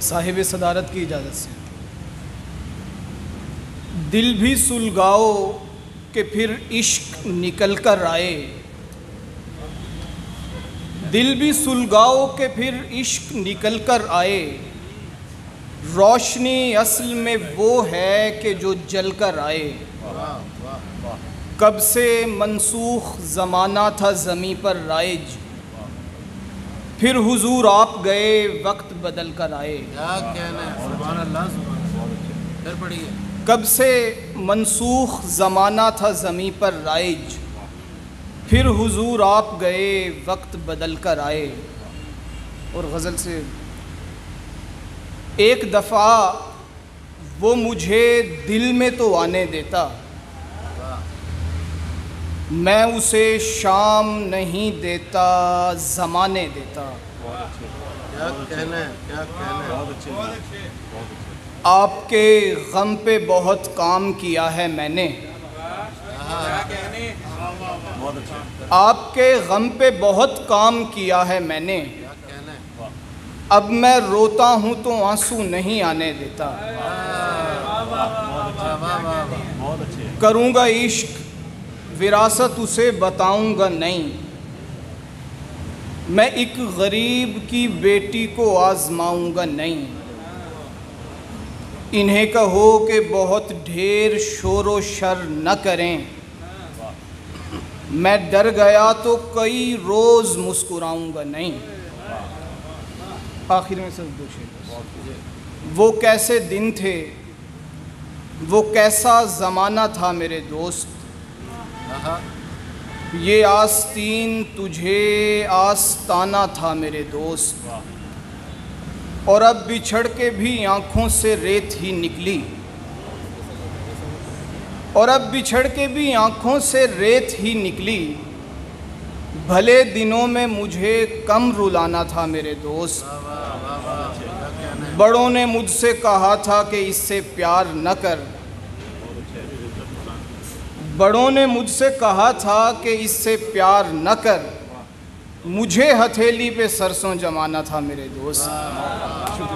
साहिब सदारत की इजाज़त से। दिल भी सुलगाओ कि फिर इश्क निकल कर आए, दिल भी सुलगाओ कि फिर इश्क निकल कर आए। रोशनी असल में वो है कि जो जल कर आए। कब से मनसूख ज़माना था ज़मीं पर राइज, फिर हुजूर आप गए वक्त बदल कर आए। क्या कहना है, सुभान अल्लाह, फिर पढ़िए। कब से मनसूख ज़माना था ज़मीं पर राइज, फिर हुजूर आप गए वक्त बदल कर आए। और गज़ल से, एक दफ़ा वो मुझे दिल में तो आने देता, मैं उसे शाम नहीं देता ज़माने देता। क्या कहना है, क्या कहना है। आपके गम पे बहुत काम किया है मैंने, आपके गम पे बहुत काम किया है मैंने। अब मैं रोता हूँ तो आंसू नहीं आने देता। करूँगा इश्क विरासत उसे बताऊँगा नहीं, मैं एक गरीब की बेटी को आजमाऊँगा नहीं। इन्हें कहो कि बहुत ढेर शोर व शर न करें, मैं डर गया तो कई रोज़ मुस्कुराऊँगा नहीं। आखिर में सिर्फ दो शेर। वो कैसे दिन थे, वो कैसा ज़माना था मेरे दोस्त, ये आस्तीन तुझे आस्ताना था मेरे दोस्त। और अब बिछड़ के भी आँखों से रेत ही निकली, और अब बिछड़ के भी आँखों से रेत ही निकली। भले दिनों में मुझे कम रुलाना था मेरे दोस्त, बड़ों ने मुझसे कहा था कि इससे प्यार न कर, बड़ों ने मुझसे कहा था कि इससे प्यार न कर। मुझे हथेली पे सरसों जमाना था मेरे दोस्त। शुक्रिया।